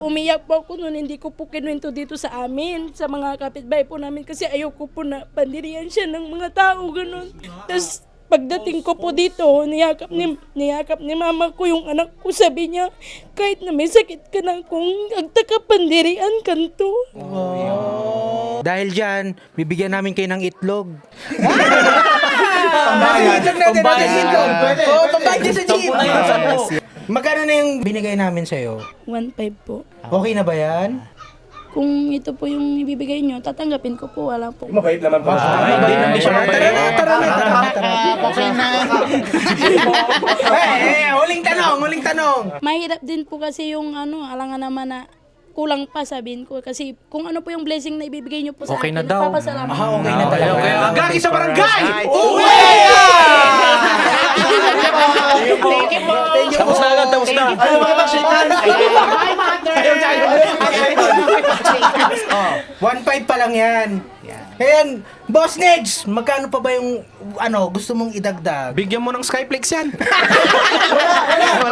Umiyak po ako noon, hindi ko po kinuwento dito sa amin, sa mga kapitbahay po namin kasi ayoko po na pandirian siya ng mga tao, ganun. Tapos pagdating ko po dito, niyakap ni mama ko yung anak ko, sabi niya, kahit na may sakit ka na kung agtaka-pandirian kanto. Oh. Dahil dyan, bibigyan namin kayo ng itlog. Pambayan. Pwede. Oo, pambayan sa jeep. Magkano na yung binigay namin sa'yo? 1.5 po. Okay na ba yan? Kung ito po yung ibibigay nyo, tatanggapin ko po, wala po. Mabait naman po. Hindi siya mabait. Tara na. Okay na. Huling tanong. Mahirap din po kasi yung alangan naman na kulang pa, sabihin ko. Kasi kung ano po yung blessing na ibibigay nyo po sa Okay akin, na daw. nagpapasalamat. Okay na talaga. Agagi sa barangay! Tapos na agad, tapos na. Ano mga baksikan? Oh, 1.5 pa lang yan. Ayan, Boss Nedge, magkano pa ba yung gusto mong idagdag? Bigyan mo ng Skyflex yan.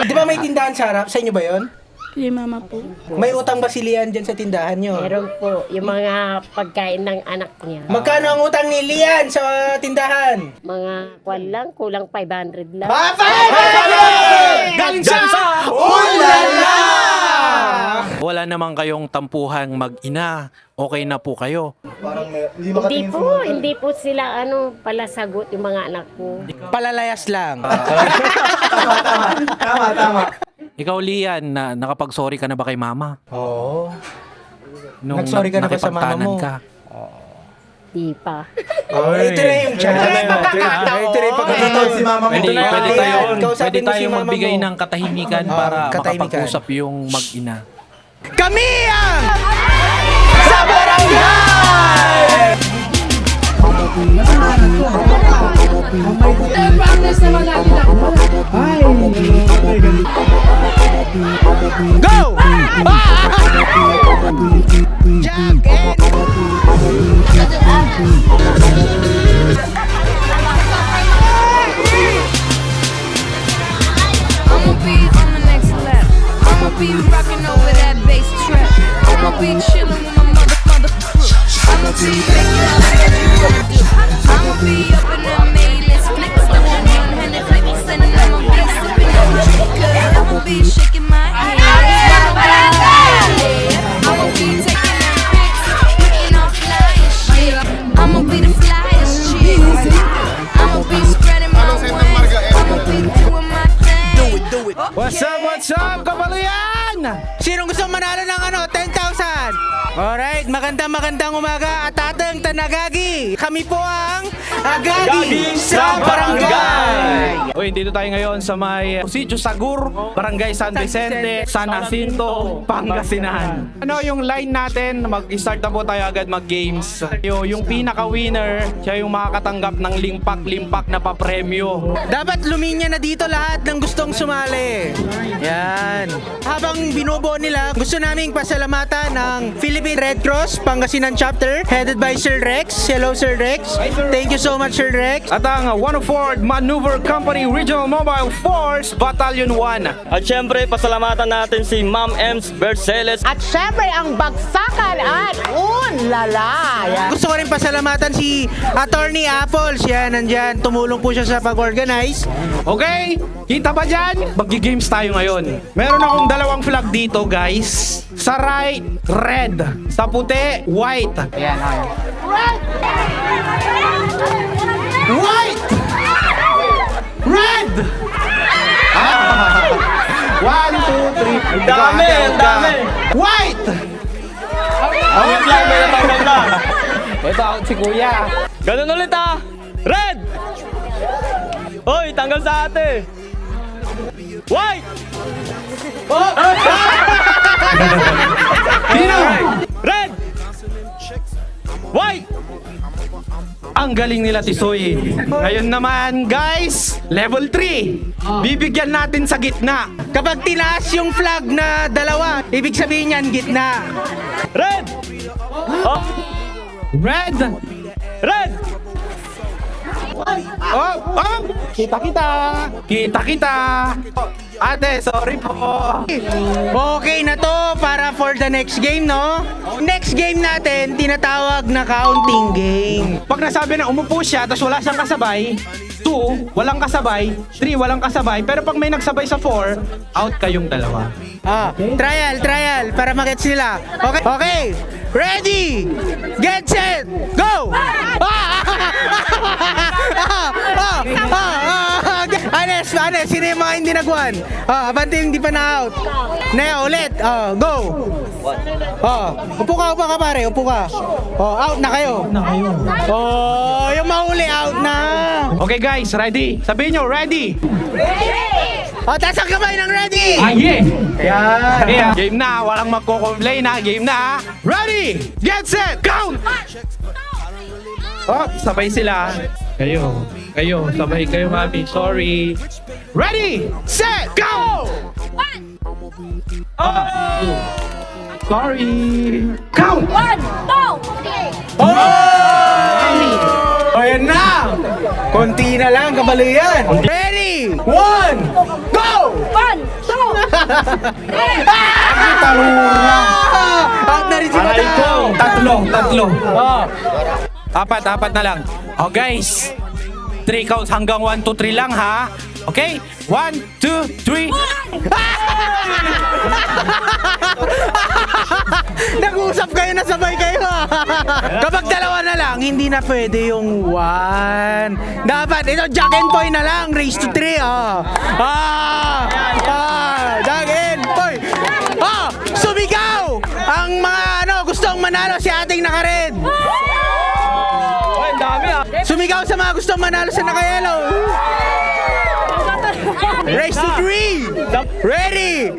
Di ba may tindahan sa harap? Sa inyo ba yon? Kay mama po. May utang ba si Lian dyan sa tindahan nyo? Meron po, yung mga pagkain ng anak niya. Magkano ang utang ni Lian sa tindahan? Mga kwan lang, kulang 500 lang. Galing sa Ulala! Wala naman kayong tampuhang mag-ina. Okay na po kayo. Parang Hindi po sila palasagot yung mga anak ko. Palalayas lang. Tama. Ikaw, Lian, nakapag-sorry ka na ba kay mama? Oo. Nung Nag-sorry ka na ba sa mama nakipagtanan mo? ka? Di pa. Ito na yung chance. Ito na yung pagkakataon. Si mama mo. Pwede Kausapin mo si tayong mama magbigay mo. ng katahimikan para katahimikan. makapag-usap yung mag-ina. Kami ang sa barangay! Go! Jack and... I'ma be on the next lap. I'ma be rocking over that bass track. I'ma be chilling with my mother crew. I'ma be making all the shit you wanna do. I'ma be up in them mailings, flicks, the one-handed flicks, and I'ma be sipping on vodka. I'ma be shaking my head. I'ma be taking them pics, looking all fly as shit. I'ma be the flyest chick. I'ma be spreading my wings. I'ma be doing my thing. What's up, kabaluyan? Sinong gusto manalo ng 10,000? Alright, magandang umaga at atang tanagagi. Kami po ang Agagi sa Barangay. Uy, dito tayo ngayon sa may Sitio Sagur, Barangay San Vicente, San Jacinto, Pangasinan. Yung line natin, mag-start na po tayo agad mag-games. Yung pinaka-winner, siya yung makakatanggap ng limpak-limpak na papremyo. Dapat luminya na dito lahat ng gustong sumali. Yan. Habang binubuo nila, gusto naming pasalamatan ng Philippine Red Cross Pangasinan Chapter headed by Sir Rex. Hello, Sir Rex. Thank you so much, Sir Rex. At ang 104 Maneuver Company Regional Mobile Force Battalion 1. At syempre, pasalamatan natin si Ma'am Ems Berceles. At syempre, ang bagsakan at unlala. Yan. Gusto ko rin pasalamatan si Attorney Apple. Siya nandyan. Tumulong po siya sa pag-organize. Okay, kita ba dyan? Maggi-games tayo ngayon. Meron akong dalawang flag dito, guys. Sa right, red. Sa puti, white. Ayan, White! Red! 1, 2, 3. Ang dami! White! Ang lang, may natanggal na. Ito ako si Kuya. Ganun ulit Red! Hoy, tanggal sa ate. White! Red! White! Ang galing nila, Tisoy. Ngayon naman, guys, level 3. Bibigyan natin sa gitna. Kapag tinaas yung flag na dalawa, ibig sabihin yan, gitna. Red! Oh, Red! red! Oh, oh! Kita-kita. Kita-kita! Ate, sorry po. Okay na to para for the next game, no? Next game natin, tinatawag na counting game. Pag nasabi na umupo siya, tapos wala siyang kasabay, 2, walang kasabay, 3, walang kasabay, pero pag may nagsabay sa 4, out kayong dalawa. Trial, para magets nila. Okay, ready, get set, go! Anes, sino yung mga hindi nagwan? Abante yung hindi pa na-out. Neo, ulit, go! Upo ka pare, upo ka. Out na kayo. Yung mahuli, out na. Okay guys, ready? Sabihin nyo, ready? Taas ang kamay ng ready! Yeah! Yan. Yeah. Game na, walang magko-complain na. Game na. Ready, get set, count! Oh, sabay sila. Kayo, sabay kayo, mami. Sorry. Ready, set, go! Sorry. Count! 1, 2, 3. Oh, ayan na! Konti na lang, kabalian. Ready, 1, go! 1, 2, 3. Out na rin si Aray ko. Madam. Tatlo. Apat na lang. Oh guys, 3 counts hanggang 1, 2, 3 lang ha. Okay? 1, 2, 3. Nag-uusap kayo na sabay kayo. Kapag dalawa na lang, hindi na pwede yung 1. Dapat ito jack and point na lang, raise to 3. Jack and point. Sumigaw ang mga gustong manalo si ating naka-red. Sumigaw sa mga gustong manalo sa naka-yellow. Race to 3. Ready.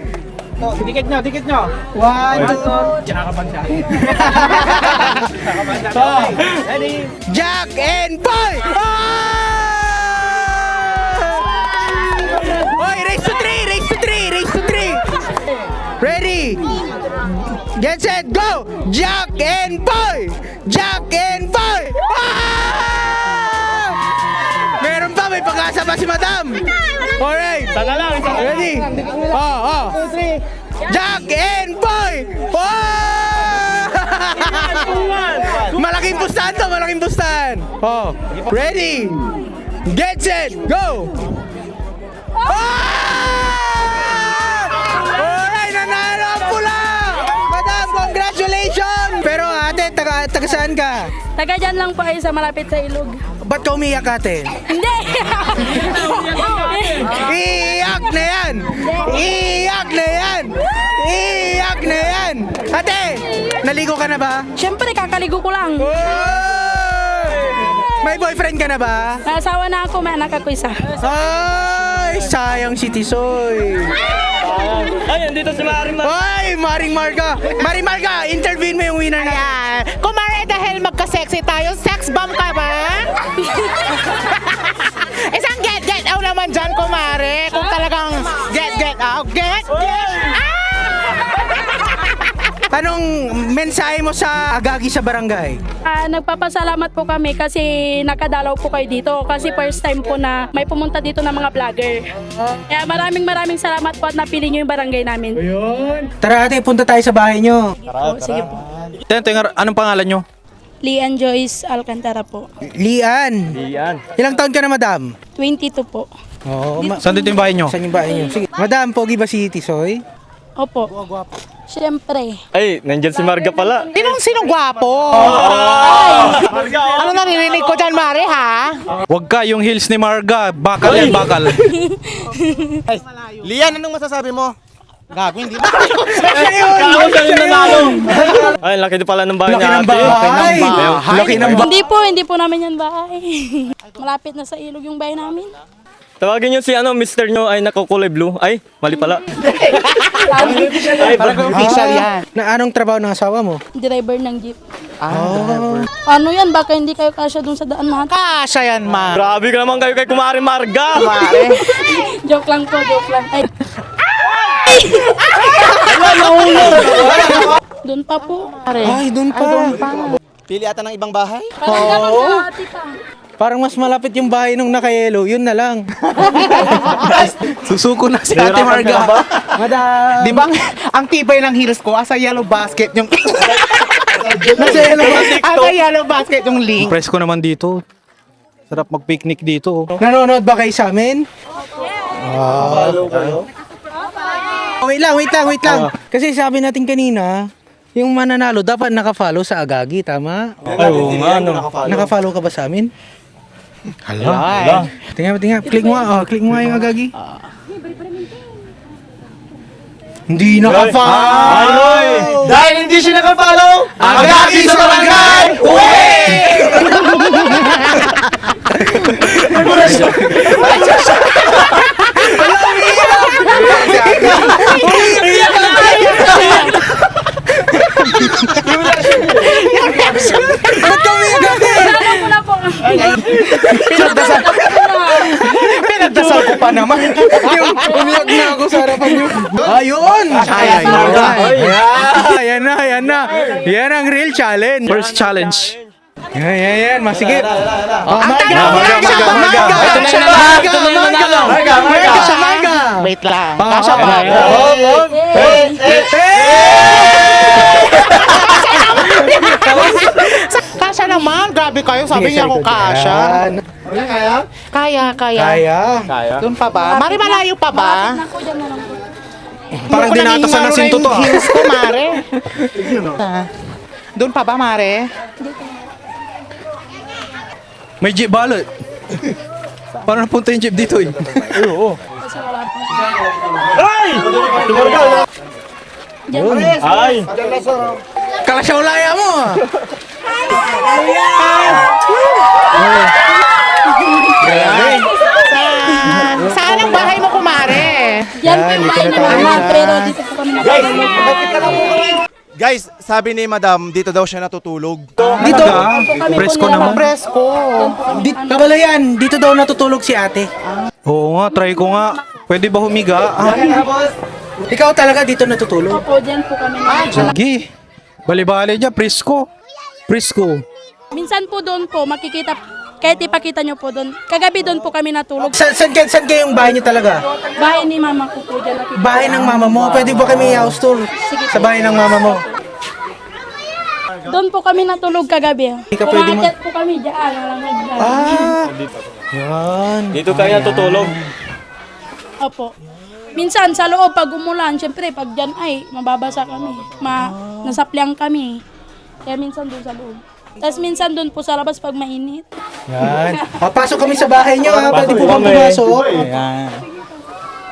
Dikit nyo. 1, 2. Jack and Boy! Oy, race to 3. Ready? Get set, go! Jack and Boy! Meron pa, may pag-asa pa si Madam. Alright. Sana lang. Ready? Jack and Boy! Malaking pustahan. Ready? Get set, go! Alright, nanalo ang pula! Madam, congratulations! Pero ate, taga saan ka? Taga dyan lang po ay sa malapit sa ilog. Ba't ka umiyak ate? Hindi! Iyak na yan! Ate, naligo ka na ba? Siyempre, kakaligo ko lang. May boyfriend ka na ba? Nasawa na ako, may anak ako isa. Ay, sayang si Tisoy. Ay, andito si Maring Ay, Maring Marga, intervene mo yung winner na. Kumare, dahil magka-sexy tayo, sex bomb ka ba? Isang get out naman dyan, kumare. Kung talagang get out. Anong mensahe mo sa agagi sa barangay? Nagpapasalamat po kami kasi nakadalaw po kayo dito kasi first time po na may pumunta dito ng mga vlogger. Kaya maraming salamat po at napili nyo yung barangay namin. Tara ate, punta tayo sa bahay nyo. Sige po. Anong pangalan nyo? Lian Joyce Alcantara po. Lian. Ilang taon ka na, madam? 22 po. Oo. Saan dito yung bahay nyo? Saan yung bahay nyo? Sige. Madam, pogi ba si Tisoy? Opo. Siyempre. Ay, nandyan si Marga pala. Sinong gwapo? Ano naririnig ko dyan, Mare, ha? Wag ka, yung heels ni Marga. Bakal yan, bakal. Lian, anong masasabi mo? Gago, hindi ba? Ay, laki din pala ng bahay Laki niya, ng ate. bahay. Laki ng bahay. Hindi po namin yan bahay. Malapit na sa ilog yung bahay namin. Tawagin nyo si Mr. nyo ay nakukulay blue. Ay, mali pala. Parang official yan. Na anong trabaho ng asawa mo? Driver ng jeep. Ano yan? Baka hindi kayo kasya dun sa daan natin. Kasya yan, ma. Grabe ka naman kayo kay Kumari Marga. Joke lang po, joke lang. Ay. Doon pa po. Ay, doon pa. Pili ata ng ibang bahay? Parang ganun sa ati pa. Parang mas malapit yung bahay nung naka-yellow, yun na lang. Susuko na si Ate Marga. Madam. Di ba, ang tibay ng heels ko, asa yellow basket yung... Nasa yellow basket. Asa yellow basket yung link. Presko naman dito. Sarap mag-picnic dito. Nanonood ba kayo sa amin? Wait lang. Kasi sabi natin kanina, yung mananalo dapat naka-follow sa Agagi, tama? Oo nga, Naka-follow ka ba sa amin? Hala. Tingnan. Click mo nga. Click mo nga yung Agagi. Hindi naka-follow! Dahil hindi siya naka-follow, Agagi sa barangay! Uwi! Ba't kami Agagi? Pinagdasal ko pa naman. Yung umiyak na ako sa harapan niyo. Ayun! Ayan na. Yan ang real challenge. First challenge. Yan. Masigit. Marga. Wait lang. Kasha ba? Kasha naman. Grabe kayo. Sabi niya ako kasha. Kaya. Kaya. Doon pa ba? Mari malayo pa ba? Parang dinatasan ng sinto to. Heels ko, Mare. Doon pa ba, Mare? May jeep balot. Paano napunta yung jeep dito eh? Ay! Kalasyawlaya mo. Saan ang bahay mo, kumare? Yan po yung bahay ni Mama, pero dito po kami nakatulog. Guys, sabi ni Madam, dito daw siya natutulog. Dito. Presko naman. Presko. Kabalayan, dito daw natutulog si ate. Oo nga, try ko nga. Pwede ba humiga? Ikaw talaga dito natutulog? Opo, dyan po kami nakatulog. Sige. Bali-bali dyan, Presko. Minsan po doon po, makikita, kahit ipakita nyo po doon, kagabi doon po kami natulog. Saan kayong bahay niyo talaga? Bahay ni Mama ko po dyan. nakikita. Bahay ng mama mo. Pwede ba kami house tour sa bahay ng mama mo? Doon po kami natulog kagabi. Hindi ka pwede Umakyat po kami dyan. Yan. Dito tayo natutulog. Opo. Minsan sa loob, pag umulan, syempre, pag dyan ay, mababasa kami. Nasaplyang kami. Kaya minsan doon sa loob. Tapos minsan doon po sa labas pag mainit. Yan. Pasok kami sa bahay niyo ha. Pwede po bang pumasok?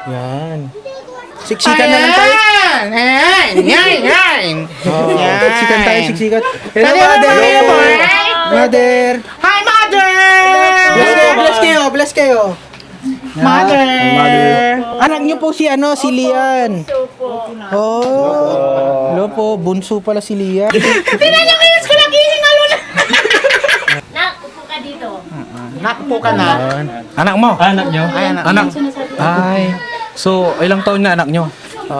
Yan. Siksikan na lang tayo. Yan. Siksikan tayo. Hello, Hello, mother. Mother. Hi, Mother! Bless kayo. Mother! Anak niyo po si Lian. Oh. Hello po, bunso pala si Lian. Pinanyakinis ko lang hihingalo na. Upo ka dito. Nakpo ka na. Anak mo? Anak nyo? Ay, anak. Anak. Ay. So, ilang taon na anak nyo? 6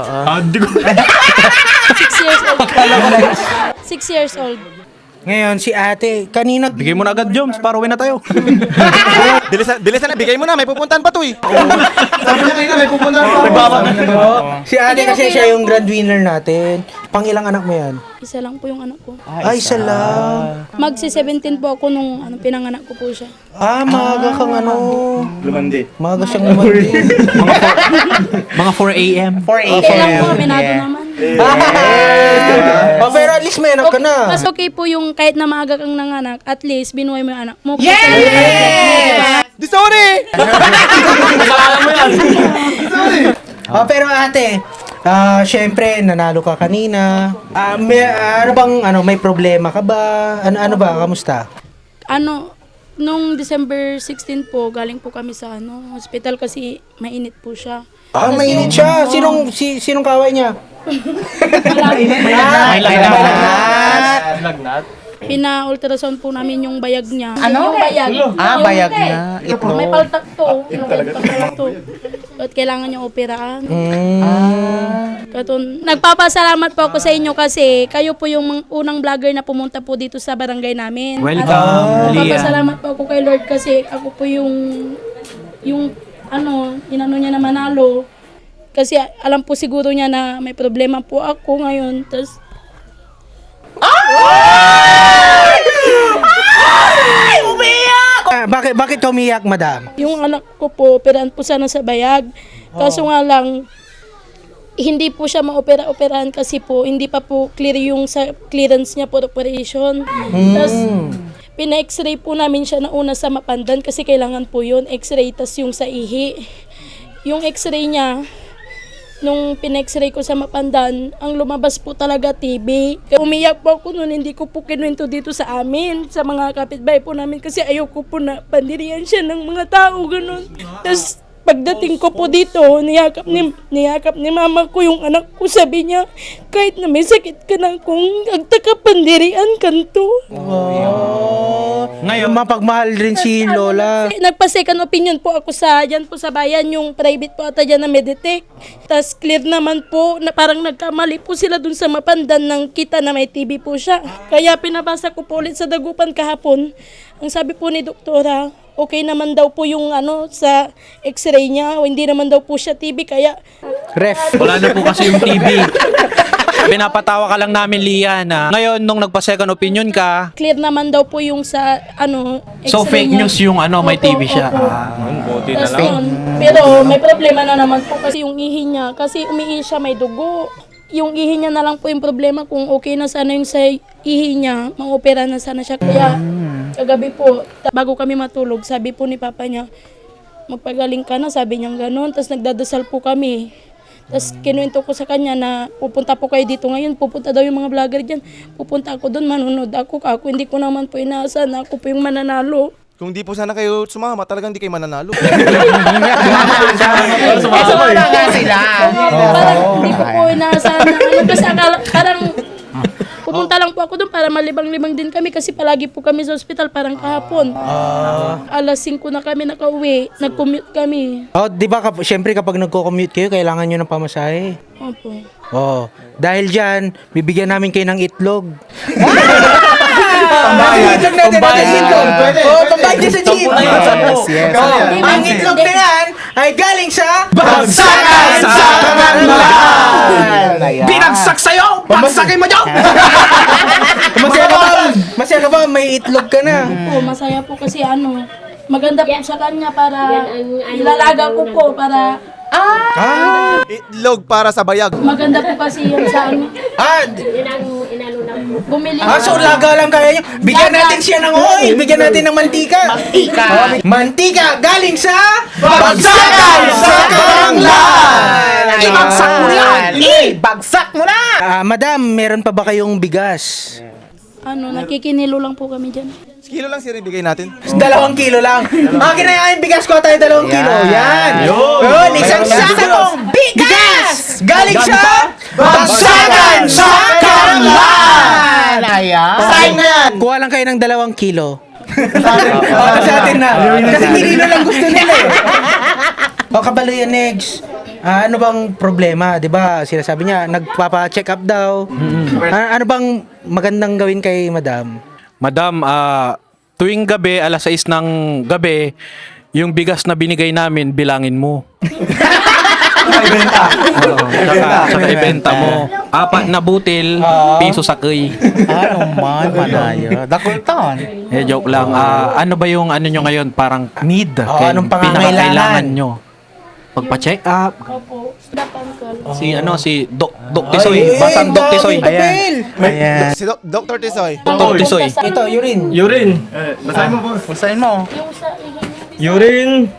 years old. 6 years old. Ngayon, si ate, kanina... Bigay mo na agad, Joms, para uwi na tayo. Bilisan na, bigay mo na, may pupuntahan pa to eh. Sabi niya kanina, may pupuntahan pa. Si ate kasi siya yung grand winner natin. Pangilang anak mo yan? Isa lang po yung anak ko. Ay, isa lang. Magsi-17 po ako nung pinanganak ko po siya. Maaga kang Lumandi. Maaga siyang lumandi. Mga 4 a.m. 4 Okay lang po, a.m. aminado naman. Oh, pero at least may anak ka na. Mas okay po yung kahit na maaga kang nanganak, at least binuhay mo yung anak mo. Di sorry! Oh, pero ate, syempre nanalo ka kanina. May problema ka ba? Ano ba? Kamusta? Nung December 16 po, galing po kami sa hospital kasi mainit po siya. Mainit siya. Sinong kaway niya? May lagnat. Pina-ultrasound po namin yung bayag niya. Ano? Yung bayag. Bayag niya. May paltak to. Paltak to. At kailangan niya operaan. Nagpapasalamat po ako sa inyo kasi kayo po yung unang vlogger na pumunta po dito sa barangay namin. Welcome, At Lian. nagpapasalamat po ako kay Lord kasi ako po yung inano niya na manalo. Kasi alam po siguro niya na may problema po ako ngayon. Tapos, Bakit umiyak, madam? yung anak ko po, operaan po sana sa bayag. Kaso nga lang, hindi po siya ma-opera-operahan kasi po, hindi pa po clear yung sa clearance niya for operation. Tapos, pina-x-ray po namin siya na una sa Mapandan kasi kailangan po yun, x-ray, tas yung sa ihi. Yung x-ray niya, nung pina-x-ray ko sa Mapandan, ang lumabas po talaga TB. Umiyak po ako noon, hindi ko po kinuwento dito sa amin, sa mga kapitbahay po namin kasi ayoko po na pandirian siya ng mga tao, ganun. Tapos, pagdating ko po dito, niyakap ni mama ko yung anak ko. Sabi niya, kahit na may sakit ka na kung agtakapandirian kanto. Ngayon, mapagmahal rin si Lola. Nagpa-second opinion po ako dyan po sa bayan, yung private po ata dyan na Meditech. Tapos clear naman po, na parang nagkamali po sila dun sa Mapandan ng kita na may TB po siya. Kaya pinabasa ko po ulit sa dagupan kahapon. Ang sabi po ni doktora, okay naman daw po yung sa x-ray niya, o hindi naman daw po siya TB, kaya Ref. Wala na po kasi yung TV. Pinapatawa ka lang namin, Lian. Ngayon, nung nagpa-second opinion ka, clear naman daw po yung sa x-ray so fake niya. news yung may Opo, TV siya. opo. Buti na Tas lang. yun, pero may problema na naman po kasi yung ihi niya, kasi umiihi siya, may dugo. Yung ihi niya na lang po yung problema, kung okay na sana yung sa ihi niya, ma-opera na sana siya. Kaya kagabi po, bago kami matulog, sabi po ni papa niya, magpagaling ka na, sabi niya gano'n. Tapos nagdadasal po kami. Tapos kinuwento ko sa kanya na pupunta po kayo dito ngayon, pupunta daw yung mga vlogger dyan. Pupunta ako doon, manunod ako. Ako hindi ko naman po inaasahan na ako po yung mananalo. Kung di po sana kayo sumama, talagang di kayo mananalo. Sumama nga sila. Parang hindi ko po inaasahan na kasi parang pumunta lang po ako doon para malibang-libang din kami kasi palagi po kami sa ospital, parang kahapon. Alas 5 na kami nakauwi, nag-commute kami. Oh, di ba syempre kapag nagko-commute kayo, kailangan nyo ng pamasahe. Opo. Oh, dahil dyan, bibigyan namin kayo ng itlog. Itlog natin natin itlog. Oh, pambayad sa jeep. Yes. Ang itlog na yan ay galing sa Bagsakan sa Karangalan! Binagsak sa'yo! Bagsakin mo dyan! Masaya ka ba? May itlog ka na. Po, masaya po kasi maganda po sa kanya para Yan ang ilalaga ko po para Itlog para sa bayag. maganda po kasi yun sa Yun ang inano na po. bumili So laga lang kaya nyo. Bigyan natin siya ng oil. Bigyan natin ng mantika. Mantika galing sa Bagsakan sa Karangalan. Ibagsak mo yan! Ibagsak mo na! Madam, meron pa ba kayong bigas? nakikinilo lang po kami dyan. Kilo lang sir, ibigay natin. 2 kilo lang. Akin na yan, bigas ko tayo 2 kilo. Yan. Yun, isang sakong bigas! Galing sa Bagsakan sa Karangalan. Ayan. Time na yan. Kuha lang kayo ng 2 kilo. Sa atin na. Kasi kilino lang gusto nila eh. O Kabaluyan Negs, ano bang problema? 'Di ba? Sinasabi niya nagpapa-check up daw. Ano bang magandang gawin kay Madam? Madam, tuwing gabi, alas 6 ng gabi, yung bigas na binigay namin, bilangin mo. Saka ibenta mo. 4 na butil, piso sakay. Ano man, manayo. Dakulton. Joke lang. Ano ba yung nyo ngayon? Parang need. Anong pangangailangan? Pinakakailangan nyo? Magpa-check up. Opo, dapan ko. Si Doc Tisoy. Basang Doc Tisoy. Ayan. Si Dr. Tisoy. Dr. Tisoy. Ito, urine. Urine. Basahin mo po. Basahin mo. Yung sa Urine.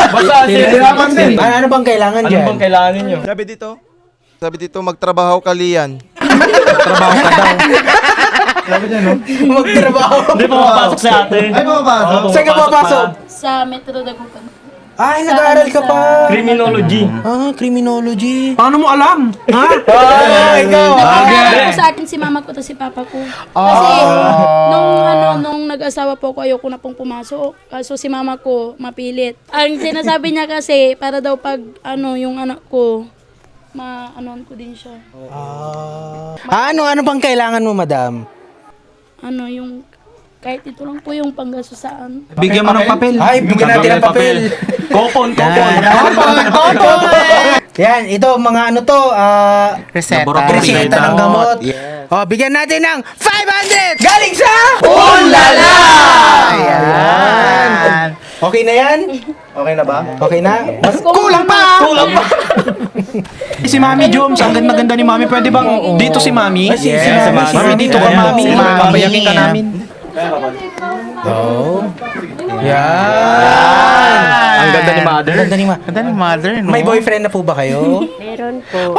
Basta hirapan din. Ano bang kailangan Ano dyan? bang kailangan ninyo? Sabi dito, magtrabaho ka, Lian. Trabaho ka daw. Magtrabaho. Hindi pa mapasok si ate. Ay, pumapasok. Saan ka papasok? sa Metro Dagupan. Ay, nag-aaral ka pa. Criminology. Criminology. Paano mo alam? Ha? Ikaw. Nag-aaral po sa akin si mama ko at si papa ko. Kasi nung nag-asawa po ako, ayoko na pong pumasok. Kaso si mama ko mapilit. Ang sinasabi niya kasi para daw pag yung anak ko ma-anuan ko din siya. Ano bang kailangan mo, madam? Yung kahit ito lang po yung panggaso sa Bigyan mo ng papel. Ay, bigyan natin ng papel. Kopon. Yan, ito mga reseta ng gamot. Oh, bigyan natin ng 500 galing sa Ulala! Ayan. Okay na yan? Okay na ba? Okay na? Mas Kulang pa! Si Mami Joms, ang ganda-ganda ni Mami. Pwede bang dito si Mami? Yes, Mami, dito ka, Mami. Papayakin ka namin. Oh. Yan. Ang ganda ni Mother. Ganda ni Ganda ni mother, no? May boyfriend na po ba kayo? Meron po.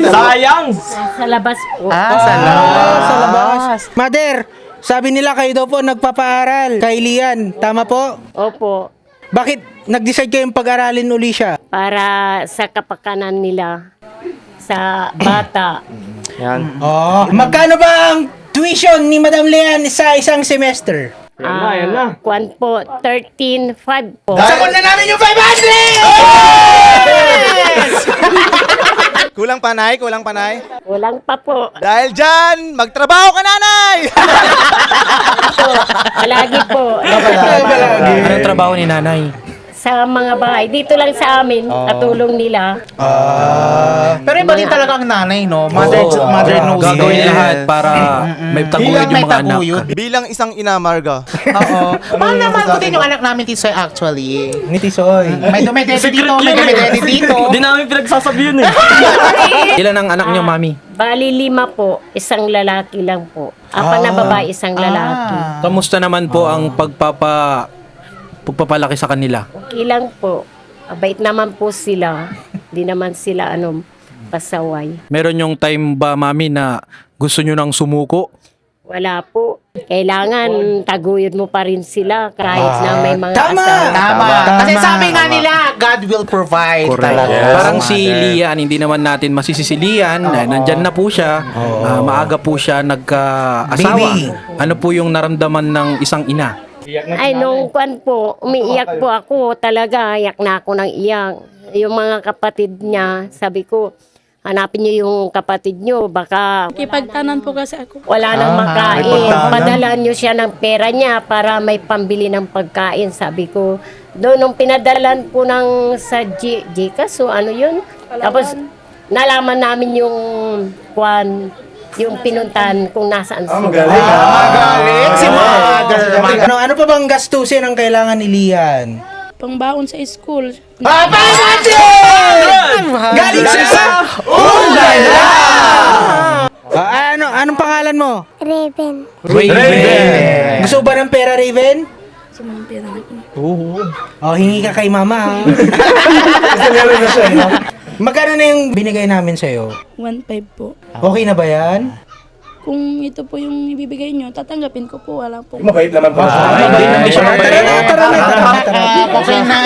Sayang! Sa labas po. Sa labas. Mother, sabi nila kayo daw po nagpapaaral kay Lian. Tama po? Opo. Bakit nag-decide kayong pag-aralin uli siya? Para sa kapakanan nila sa bata. Yan. Oh. Magkano ba ang tuition ni Madam Lian sa isang semester? Yan na. Kwan po, 13.5 po. Sakon na namin yung 500! Kulang panay, kulang panay. Kulang pa po. Dahil dyan, magtrabaho ka, nanay! Palagi po. Anong trabaho ni nanay? Sa mga bahay. Dito lang sa amin, katulong nila. Pero iba din talaga ang nanay, no? Mother knows Gagawin best. lahat para may taguyod Bilang yung may mga anak. taguyod. Bilang isang ina, Marga. Oo. Mahal naman ko din yung anak namin, Tisoy, actually. Ni Tisoy. May dumedede dito, may dumedede dito. Di namin pinagsasabi yun eh. Ilan ang anak niyo, Mami? Bali 5 po, isang lalaki lang po. 4 na babae, isang lalaki. Kamusta naman po ang pagpapalaki sa kanila? Okay lang po. Abait naman po sila. Di naman sila pasaway. Meron yung time ba, Mami, na gusto nyo nang sumuko? Wala po. Kailangan taguyod mo pa rin sila kahit na may mga Tama! asawa. Tama. Kasi sabi nga nila, God will provide. Talaga. Parang si Lian, hindi naman natin masisisi Lian. Nandyan na po siya. Maaga po siya nagka-asawa. Baby. Ano po yung naramdaman ng isang ina? Ay, nung kwan po, umiiyak po ako. Talaga, iyak na ako ng iyak. Yung mga kapatid niya, sabi ko, hanapin niyo yung kapatid niyo. Baka Kipagtanan po kasi ako. wala nang makain. Padala niyo siya ng pera niya para may pambili ng pagkain. Sabi ko, doon nung pinadalan ko ng sa Gcash, so ano yun? Tapos, nalaman namin yung kwan, yung pinuntan kung nasaan sila. Magaling si mother. Ano pa bang gastusin ang kailangan ni Lian? Pangbaon sa school. Galing sa Ulala! Anong pangalan mo? Raven. Raven. Gusto ba ng pera, Raven? Sa mga pera na ko. Oh, hingi ka kay mama. Magkano na yung binigay namin sa'yo? 1.5 po. Okay na ba yan? Kung ito po yung ibibigay nyo, tatanggapin ko po. Wala po. Mabait naman po. Hindi siya Tara na. Okay na.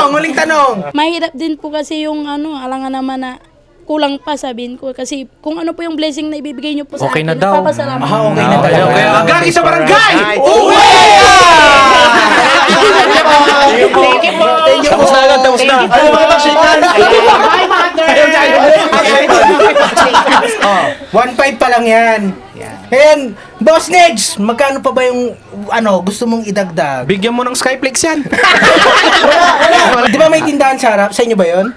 Huling tanong. Mahirap din po kasi yung alangan naman na kulang pa sabihin ko. Kasi kung ano po yung blessing na ibibigay nyo po sa Okay akin, na daw. nagpapasalamat. Okay na talaga. Gagi sa barangay! Thank you po. Tapos na. Bye, mother. 1.5 pa lang yan. Ayan, Boss Nedge, magkano pa ba yung gusto mong idagdag? Bigyan mo ng Skyflex yan. Di ba may tindahan sa harap? Sa inyo ba yon?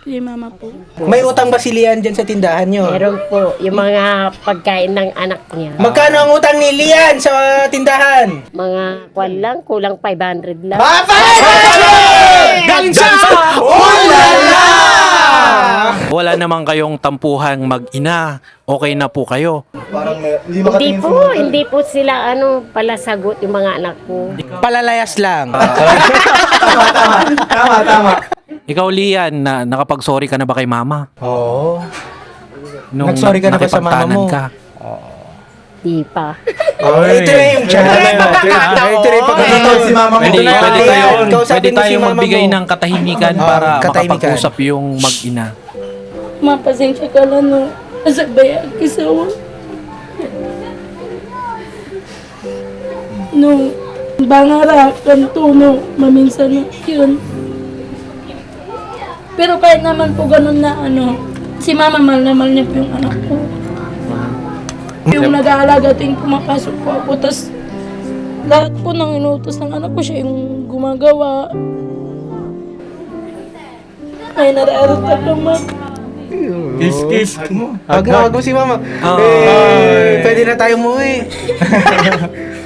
Kay mama po. May utang ba si Lian dyan sa tindahan nyo? Meron po yung mga pagkain ng anak niya. Magkano ang utang ni Lian sa tindahan? Mga kwan lang, kulang 500 lang. Galing sa Ulala! Wala naman kayong tampuhang mag-ina. Okay na po kayo. Hindi po sila palasagot yung mga anak ko. Palalayas lang. Tama. Ikaw, Lian, nakapag-sorry ka na ba kay mama? Oo. Nung Nag-sorry ka na ba sa mama nakipagtanan mo? ka? Di pa. Oh, ito na yung chance. Ito na yung pagkakataon. Si mama mo. Pwede, na, pwede ayan, tayo, kausapin pwede mo si tayo mama magbigay mo. ng katahimikan para katahimikan. makapag-usap yung mag-ina. Mapasensya ka lang no. Nasabay ang kisawa. No, bangara, kanto, no, maminsan na yun. Pero kahit naman po ganun na si mama mahal na mahal niya po yung anak ko. Yung nag-aalaga tuwing pumapasok po ako, tas lahat po ng inutos ng anak ko siya yung gumagawa. Ay, nararamdaman naman. Kiss. Wag mo si mama. Pwede na tayo umuwi.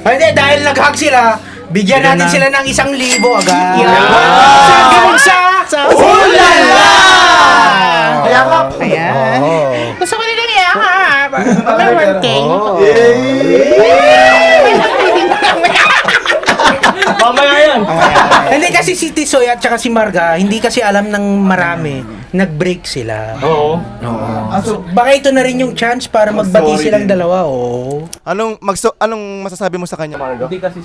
Hindi, dahil nag-hug sila, bigyan natin sila ng 1,000 agad. Hanggang sa Ulala! Ayan. Gusto ko nila yakap. Pag-birthday. Mamaya yan. Hindi kasi si Tisoy at saka si Marga, hindi kasi alam ng marami. Nag-break sila. Oo. Baka ito na rin yung chance para magbati silang dalawa, oh. Anong masasabi mo sa kanya, Margo? Hindi kasi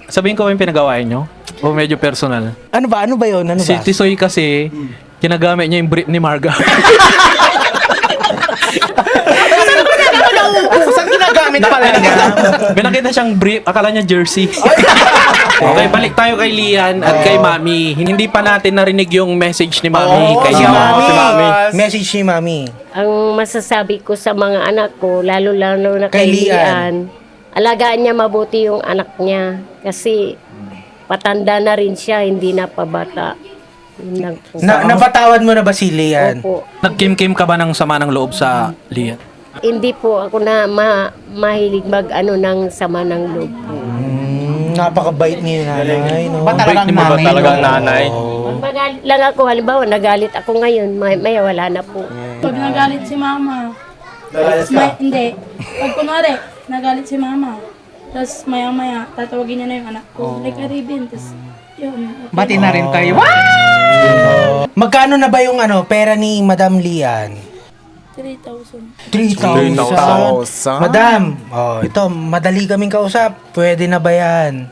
sabihin ko ba yung pinagawain nyo? O medyo personal? Ano ba yun? Ano Si ba? Tisoy kasi, ginagamit niya yung brief ni Marga. Saan ginagamit pala niya? Binakita siyang brief, akala niya jersey. Okay, balik tayo kay Lian at kay Mami. Hindi pa natin narinig yung message ni Mami kay si Mami. Si Mami. Message ni Mami. Ang masasabi ko sa mga anak ko, lalo-lalo na Kay kay Lian. Lian, alagaan niya mabuti yung anak niya. Kasi patanda na rin siya, hindi na pabata. Yun lang po. Napatawad mo na ba si Lian? Opo. Nagkim-kim ka ba ng sama ng loob sa Lian? Hindi po ako na mahilig ng sama ng loob po. Napakabait niyo nanay, no? Bait ni Mami. Talagang nanay. Pag magalit lang ako, halimbawa, nagalit ako ngayon, maya wala na po. Pag nagalit si mama, hindi. Pag kunwari, nagalit si mama, tapos maya-maya, tatawagin niya na yung anak ko. Like a ribbon, tapos yun. Okay. Bati na rin kayo. Magkano na ba yung pera ni Madam Lian? 3,000. 3,000. Madam, ito, madali kaming kausap. Pwede na ba yan?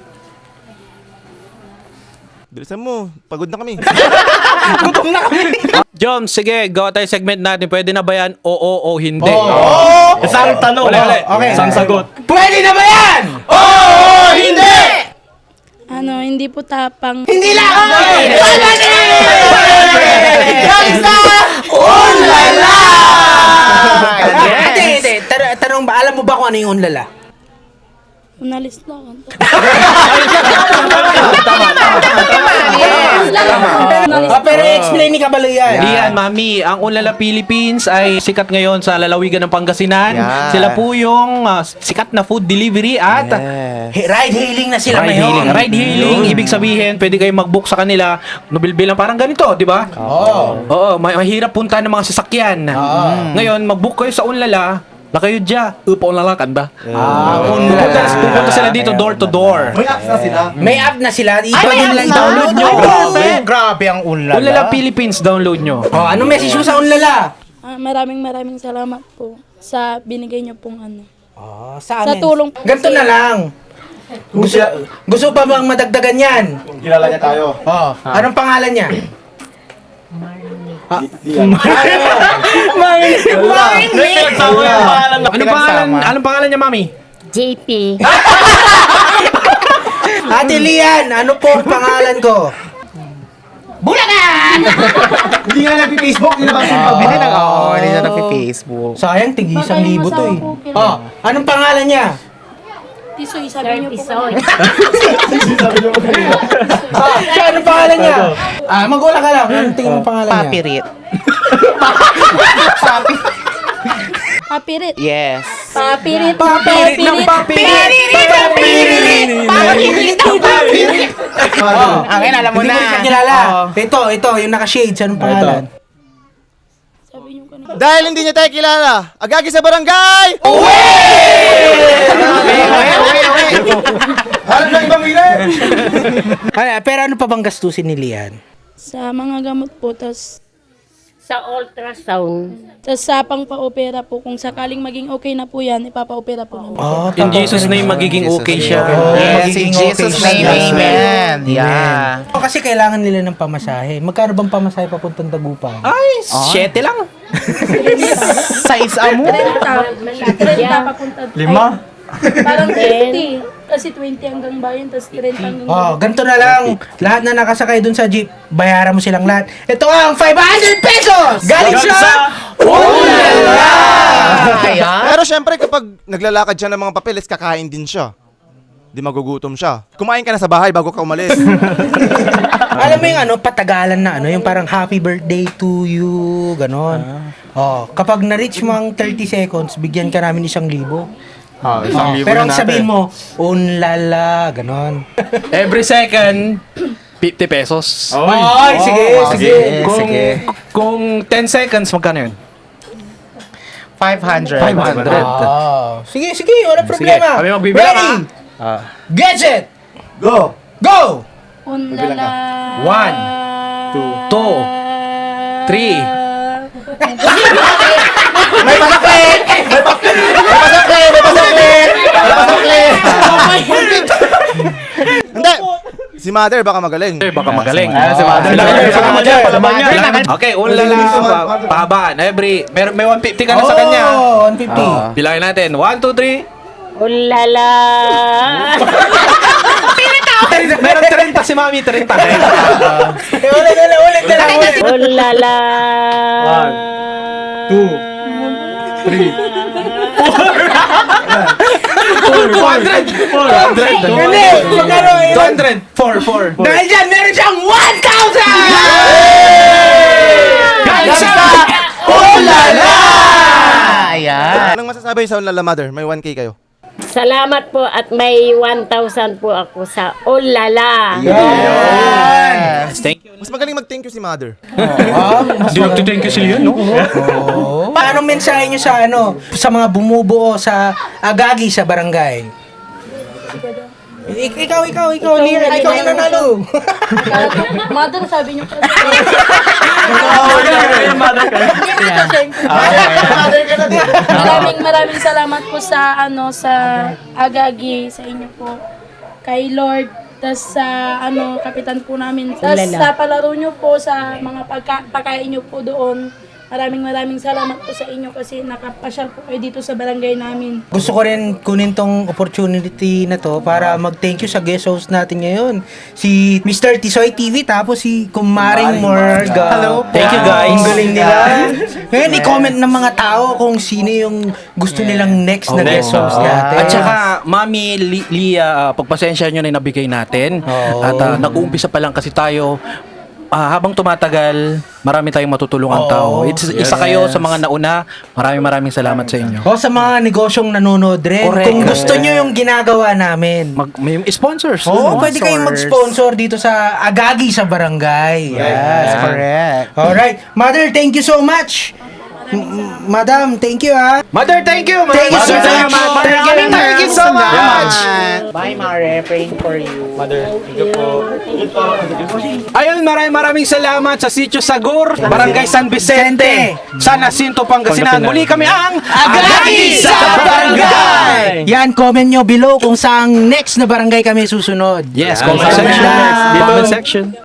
Bilisan mo. Pagod na kami. Jom, sige, gawa tayo segment natin. Pwede na ba yan? Oo o hindi? Isang tanong. Okay. Isang sagot. Pwede na ba yan? Hindi po tapang. Hindi lang! Unlala! Hindi. Tanong ba, alam mo ba kung ano yung unlala? Unalis lang. Pero explain ni Kabalo yan. Lian, Mami, ang Unlala Philippines ay sikat ngayon sa lalawigan ng Pangasinan. Yeah. Sila po yung sikat na food delivery at Ride-hailing na sila ride ngayon. hailing. Ride hailing, ibig sabihin, pwede kayong mag-book sa kanila. Nubilbilang parang ganito, di ba? Oo, mahirap punta ng mga sasakyan. Ngayon, mag-book kayo sa Unlala, lakayo dya, Unlala kanda. Pupunta sila dito door to door. May app na sila. Ay, lang may download nyo. Grabe ang unlala. Unlala Philippines, download nyo. Anong message mo sa unlala? Maraming salamat po sa binigay niyo pong Sa Sa tulong. Ganito na lang. Gusto pa bang madagdagan yan? Kilala niya tayo. Anong pangalan niya? Anong pangalan niya, Mami? JP, Ate Lian, ano po ang pangalan ko? Hindi nga nag-Facebook. Hindi na Hindi na nag-Facebook. Sayang, tig 1,000 to eh. Baka Anong pangalan niya? Tisoy, sabi niyo po. Tisoy. Siya, anong pangalan niya? Magulang ka lang. Anong tingin mo pangalan niya? Papirit. Papirit. Yes. Papirit. Papirit ng papirit! Akin, alam mo Hindi na. ko rin kilala. Ito, yung naka-shades. Anong pangalan? Sabi niyo kanina. Dahil hindi niya tayo kilala, agagi sa barangay! Hanap ng ibang winner! Pero ano pa bang gastusin ni Lian? Sa mga gamot po, tas Sa ultrasound. sa pang-pa-opera po, kung sakaling maging okay na po yan, ipapa-opera po namin. In Jesus' name, magiging okay siya. Yes, in Jesus' name, amen. Yeah. O, kasi kailangan nila ng pamasahe. Magkano bang pamasahe papuntang Dagupan? Ay, 7 lang. Size amo. 30 papunta. 5? Parang 50. Kasi 20 hanggang bayan, tas 30 hanggang Oh, ganito na lang. Lahat na nakasakay dun sa jeep, bayaran mo silang lahat. Ito ang 500 pesos! Galing sa Ulala! Ayan. Pero syempre kapag naglalakad siya ng mga papeles, kakain din siya. Di magugutom siya. Kumain ka na sa bahay bago ka umalis. Alam mo yung ano, patagalan na ano, yung parang happy birthday to you, ganon. Oh, kapag na-reach mo ang 30 seconds, bigyan ka namin 1,000. Oh, pero ang sabihin mo, unlala, ganon. Every second, 50 pesos. Ay, sige. Kung 10 seconds, magkano yun? 500. 500. Oh, sige, wala problema. kami magbibilang, Ready? Gadget! Go! Go! Unlala. 1, 2, 3. May pasakit! May pasakit! Hindi! Si Mother baka magaling. Baka magaling. Si Mother. Okay, ulala. Pahabaan. May 150 ka na sa kanya. Oh, 150. Bilangin natin. 1, 2, 3. Ulala. Meron 30 si Mami. 30. Ulit na lang. Ulala. 200. Hindi, magkano yun? 200. 4. Dahil dyan, meron siyang 1,000! Galing sa Ulala! Ayan. Anong masasabi sa Ulala Mother? May 1K kayo. Salamat po at may 1,000 po ako sa Ulala. Thank you. Mas magaling mag-thank you si Mother. Hindi nagtithank you sila yun, no? Paano mensahe nyo sa ano, sa mga bumubuo sa Agagi sa barangay? Ikaw, Lira, ikaw yung nanalo. Mother, sabi niyo kasi. Maraming salamat po sa sa Agagi, sa inyo po. Kay Lord, tas sa kapitan po namin. Tas sa palaro nyo po, sa mga pagkain nyo po doon. Maraming salamat po sa inyo kasi nakapasyal po kayo dito sa barangay namin. Gusto ko rin kunin tong opportunity na to para mag-thank you sa guest host natin ngayon. Si Mr. Tisoy TV tapos si Kumaring Morga. Hello. Thank you, guys. Ang galing nila. Ngayon, i-comment ng mga tao kung sino yung gusto nilang next na guest host natin. At saka, Mami Lia, pagpasensya nyo na yung nabigay natin. At nag-uumpisa pa lang kasi tayo. Habang tumatagal, marami tayong matutulungan tao. Isa kayo sa mga nauna. Maraming salamat sa inyo. O sa mga negosyong nanonood rin. Correct. Kung gusto nyo yung ginagawa namin. May sponsors. Pwede kayong mag-sponsor dito sa Agagi sa barangay. Yes, correct. Alright. Mother, thank you so much. Madam, thank you ha. Mother, thank you. Thank you so Mother, much. Thank you so much. Bye, Mare. Praying for you. Ayun, maraming salamat sa Sitio Sagur, Barangay San Vicente, San Jacinto, Pangasinan. Muli kami ang Agagi sa barangay! Yan, comment nyo below kung saang next na barangay kami susunod. Yes, comment section. Comment section.